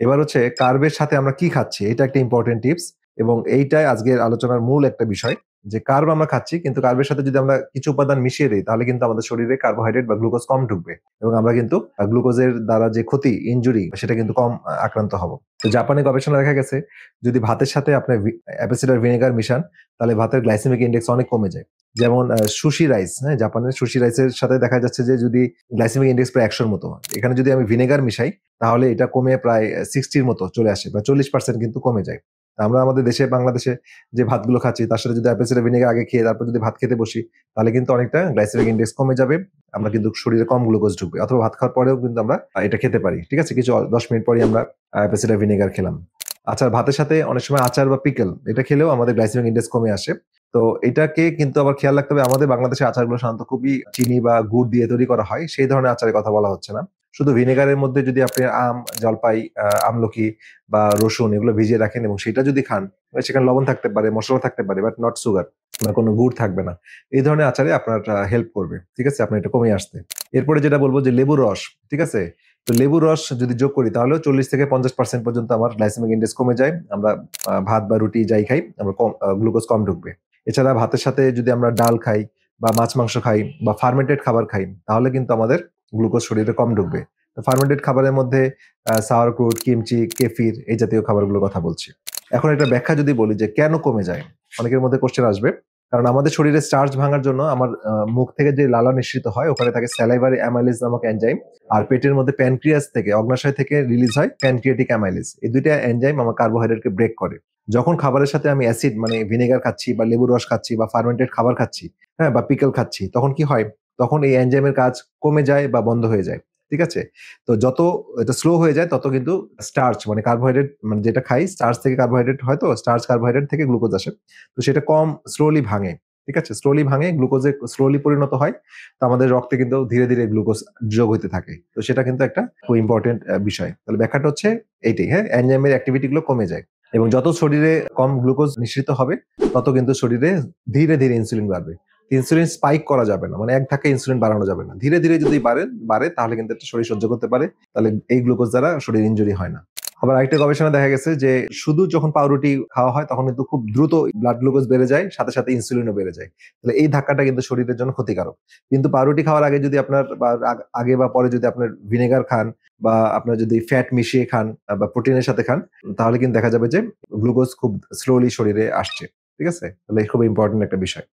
এবার হচ্ছে কার্বের সাথে আমরা কি খাচ্ছি, এটা একটা ইম্পর্টেন্ট টিপস এবং এইটাই আজকের আলোচনার মূল একটা বিষয় যে কার্ব আমরা খাচ্ছি কিন্তু কার্বের সাথে যদি আমরা কিছু উপাদান মিশিয়ে দিই তাহলে কিন্তু আমাদের শরীরে কার্বোহাইড্রেট বা গ্লুকোজ কম ঢুকবে এবং আমরা কিন্তু গ্লুকোজের দ্বারা যে ক্ষতি ইনজুরি সেটা কিন্তু কম আক্রান্ত হব। তো জাপানে গবেষণা দেখা গেছে যদি ভাতের সাথে আপনি অ্যাপেল সিডার ভিনেগার মিশান তাহলে ভাতের গ্লাইসেমিক ইন্ডেক্স অনেক কমে যায়। যেমন সুশি রাইস, হ্যাঁ, জাপানের সুশি রাইসের সাথে দেখা যাচ্ছে যে যদি গ্লাইসেমিক ইন্ডেক্স প্রায় 100-র মতো, এখানে যদি আমি ভিনেগার মিশাই তাহলে এটা কমে প্রায় 60-র মতো চলে আসে বা 40% কিন্তু কমে যায়। আমরা আমাদের দেশে বাংলাদেশে যে ভাতগুলো খাচ্ছি তার সাথে যদি অ্যাপেল সিডার ভিনেগার আগে খেয়ে তারপর যদি ভাত খেতে বসি তাহলে কিন্তু অনেকটা গ্লাইসেমিক ইন্ডেক্স কমে যাবে, আমরা কিন্তু শরীরে কম গ্লুকোজ ঢুকবে। অথবা ভাত খাওয়ার পরেও কিন্তু আমরা এটা খেতে পারি, ঠিক আছে, কিছু 10 মিনিট পরে আমরা অ্যাপেল সিডার ভিনেগার খেলাম। আচ্ছা, ভাতের সাথে অনেক সময় আচার বা পিকল এটা খেলেও আমাদের গ্লাইসেমিক ইন্ডেক্স কমে আসে। তো এটাকে কিন্তু আবার খেয়াল রাখতে হবে, আমাদের বাংলাদেশের আচারগুলো সাধারণত খুবই চিনি বা গুড় দিয়ে তৈরি করা হয়, সেই ধরনের আচারের কথা বলা হচ্ছে না। শুধু ভিনেগারের মধ্যে যদি আপনি আম, জলপাই, আমলকি বা রসুন এগুলো ভিজিয়ে রাখেন এবং সেটা যদি খান, সেখানে লবণ থাকতে পারে, মশলা থাকতে পারে, বাট নট সুগার, বা কোনো গুড় থাকবে না। এই ধরনের আচারে আপনার হেল্প করবে, ঠিক আছে, আপনার এটা কমে আসতে। এরপরে যেটা বলবো যে লেবুর রস, ঠিক আছে, তো লেবুর রস যদি যোগ করি তাহলেও 40-50% পর্যন্ত আমার গ্লাইসেমিক ইন্ডেক্স কমে যায়। আমরা ভাত বা রুটি যাই খাই আমরা কম গ্লুকোজ কম ঢুকবে। এছাড়া ভাতের সাথে যদি আমরা ডাল খাই বা মাছ মাংস খাই বা ফার্মেন্টেড খাবার খাই তাহলে কিন্তু আমাদের গ্লুকোজ শরীরে কম ঢুকবে। ফার্মেন্টেড খাবারের মধ্যে সাওয়ারক্রুট, কিমচি, কেফির এই জাতীয় খাবারগুলোর কথা বলছি। এখন এটা ব্যাখ্যা যদি বলি যে কেন কমে যায়, অনেকের মধ্যে কোশ্চেন আসবে। কারণ আমাদের শরীরে স্টার্চ ভাঙার জন্য আমার মুখ থেকে যে লালা নিঃসৃত হয় ওখানে থাকে স্যালাইভারি অ্যামাইলেজ নামক এনজাইম, আর পেটের মধ্যে প্যানক্রিয়াস থেকে অগ্নাশয় থেকে রিলিজ হয় প্যানক্রিয়াটিক অ্যামাইলেজ। এই দুইটা এনজাইম আমার কার্বোহাইড্রেটকে ব্রেক করে। যখন খাবারের সাথে আমি অ্যাসিড মানে ভিনেগার খাচ্ছি বা লেবুর রস খাচ্ছি বা ফার্মেন্টেড খাবার খাচ্ছি, হ্যাঁ, বা পিকল খাচ্ছি, তখন কি হয়, তখন এই এনজাইমের কাজ কমে যায় বা বন্ধ হয়ে যায়, ঠিক আছে। তো যত এটা স্লো হয়ে যায় তত কিন্তু স্টার্চ মানে কার্বোহাইড্রেট মানে যেটা খাই স্টার্চ থেকে কার্বোহাইড্রেট হয়, তো স্টার্চ কার্বোহাইড্রেট থেকে গ্লুকোজ আসে, তো সেটা কম স্লোলি ভাঙে, ঠিক আছে, স্লোলি ভাঙে গ্লুকোজে স্লোলি পরিণত হয়। তো আমাদের রক্তে কিন্তু ধীরে ধীরে গ্লুকোজ যোগ হইতে থাকে, তো সেটা কিন্তু একটা খুব ইম্পর্টেন্ট বিষয়। তাহলে ব্যাখ্যাটা হচ্ছে এইটাই, হ্যাঁ, এনজাইমের অ্যাক্টিভিটি গুলো কমে যায় এবং যত শরীরে কম গ্লুকোজ নিঃসৃত হবে তত কিন্তু শরীরে ধীরে ধীরে ইনসুলিন বাড়বে। ইনসুলিন স্পাইক করা যাবে না, মানে এক ধাক্কা ইনসুলিন বাড়ানো যাবে না, ধীরে ধীরে যদি বাড়ে বাড়ে তাহলে কিন্তু একটা শরীর সহ্য করতে পারে, তাহলে এই গ্লুকোজ দ্বারা শরীর ইনজুরি হয় না। আবার আরেকটা গবেষণা দেখা গেছে যে শুধু যখন পাউরুটি খাওয়া হয় তখন কিন্তু খুব দ্রুত ব্লাড গ্লুকোজ বেড়ে যায়, সাথে সাথে ইনসুলিনও বেড়ে যায়। তাহলে এই ধাক্কাটা কিন্তু শরীরের জন্য ক্ষতিকারক। কিন্তু পাউরুটি খাওয়ার আগে যদি আপনার বা আগে বা পরে যদি আপনার ভিনেগার খান বা আপনার যদি ফ্যাট মিশিয়ে খান বা প্রোটিনের সাথে খান তাহলে কিন্তু দেখা যাবে যে গ্লুকোজ খুব স্লোলি শরীরে আসছে, ঠিক আছে। তাহলে খুব ইম্পর্টেন্ট একটা বিষয়।